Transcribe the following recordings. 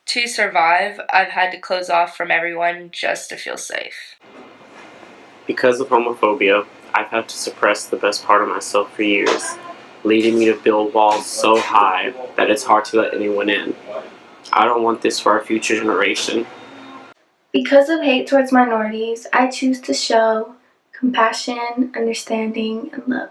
To survive, I've had to close off from everyone just to feel safe. Because of homophobia, I've had to suppress the best part of myself for years, leading me to build walls so high that it's hard to let anyone in. I don't want this for our future generation. Because of hate towards minorities, I choose to show compassion, understanding, and love.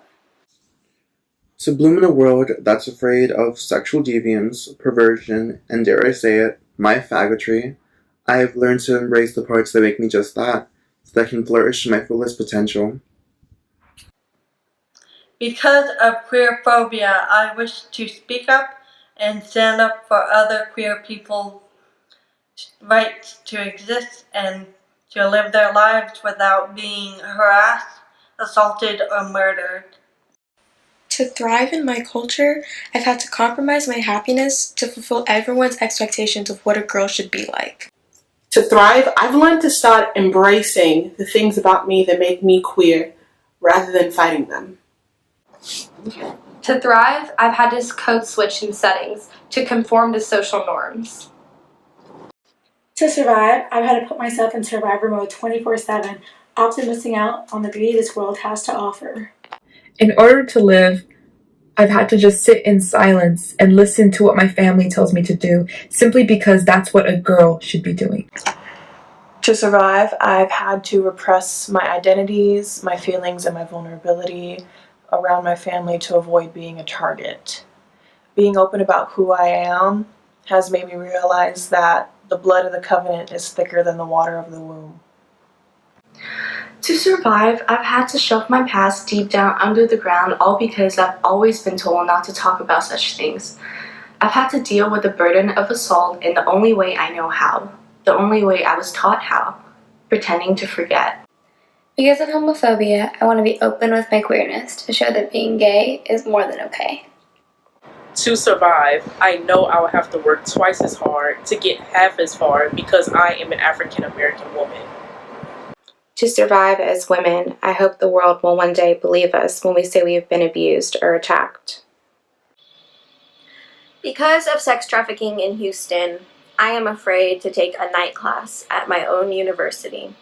To bloom in a world that's afraid of sexual deviance, perversion, and dare I say it, my faggotry, I have learned to embrace the parts that make me just that, so that I can flourish to my fullest potential. Because of queer phobia, I wish to speak up and stand up for other queer people's rights to exist and to live their lives without being harassed, assaulted, or murdered. To thrive in my culture, I've had to compromise my happiness to fulfill everyone's expectations of what a girl should be like. To thrive, I've learned to start embracing the things about me that make me queer rather than fighting them. To thrive, I've had to code switch in settings to conform to social norms. To survive, I've had to put myself in survivor mode 24/7, often missing out on the beauty this world has to offer. In order to live, I've had to just sit in silence and listen to what my family tells me to do, simply because that's what a girl should be doing. To survive, I've had to repress my identities, my feelings, and my vulnerability around my family to avoid being a target. Being open about who I am has made me realize that the blood of the covenant is thicker than the water of the womb. To survive, I've had to shove my past deep down under the ground, all because I've always been told not to talk about such things. I've had to deal with the burden of assault in the only way I know how, the only way I was taught how, pretending to forget. Because of homophobia, I want to be open with my queerness to show that being gay is more than okay. To survive, I know I will have to work twice as hard to get half as far because I am an African American woman. To survive as women, I hope the world will one day believe us when we say we have been abused or attacked. Because of sex trafficking in Houston, I am afraid to take a night class at my own university.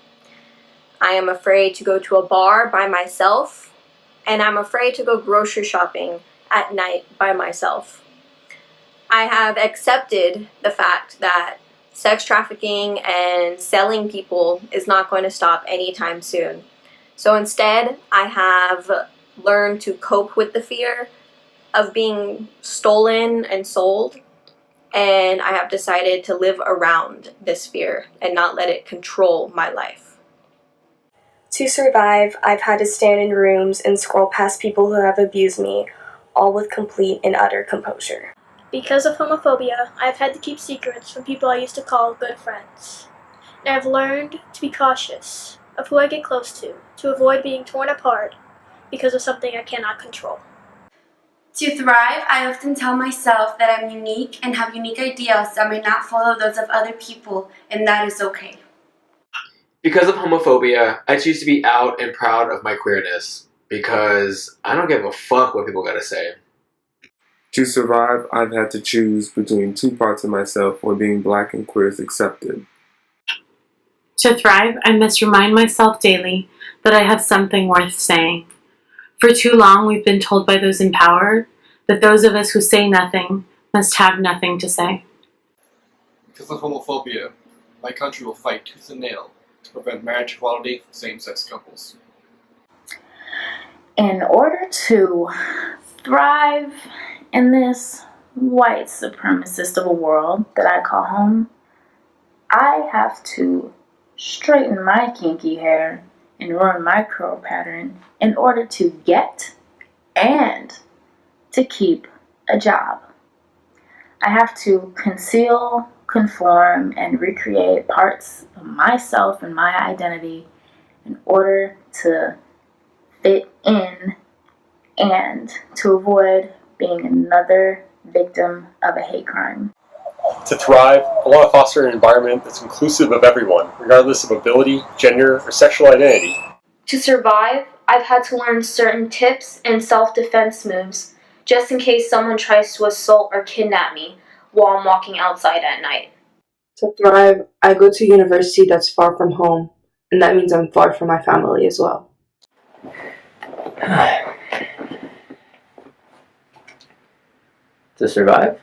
I am afraid to go to a bar by myself, and I'm afraid to go grocery shopping at night by myself. I have accepted the fact that sex trafficking and selling people is not going to stop anytime soon. So instead, I have learned to cope with the fear of being stolen and sold, and I have decided to live around this fear and not let it control my life. To survive, I've had to stand in rooms and scroll past people who have abused me, all with complete and utter composure. Because of homophobia, I've had to keep secrets from people I used to call good friends. And I've learned to be cautious of who I get close to avoid being torn apart because of something I cannot control. To thrive, I often tell myself that I'm unique and have unique ideals that may not follow those of other people, and that is okay. Because of homophobia, I choose to be out and proud of my queerness, because I don't give a fuck what people gotta say. To survive, I've had to choose between two parts of myself where being black and queer is accepted. To thrive, I must remind myself daily that I have something worth saying. For too long, we've been told by those in power that those of us who say nothing must have nothing to say. Because of homophobia, my country will fight tooth and nail to prevent marriage equality for same-sex couples. In order to thrive in this white supremacist of a world that I call home, I have to straighten my kinky hair and run my curl pattern in order to get and to keep a job. I have to conceal, conform, and recreate parts of myself and my identity in order to fit in and to avoid being another victim of a hate crime. To thrive, I want to foster an environment that's inclusive of everyone, regardless of ability, gender, or sexual identity. To survive, I've had to learn certain tips and self-defense moves, just in case someone tries to assault or kidnap me while I'm walking outside at night. To thrive, I go to university that's far from home, and that means I'm far from my family as well. To survive,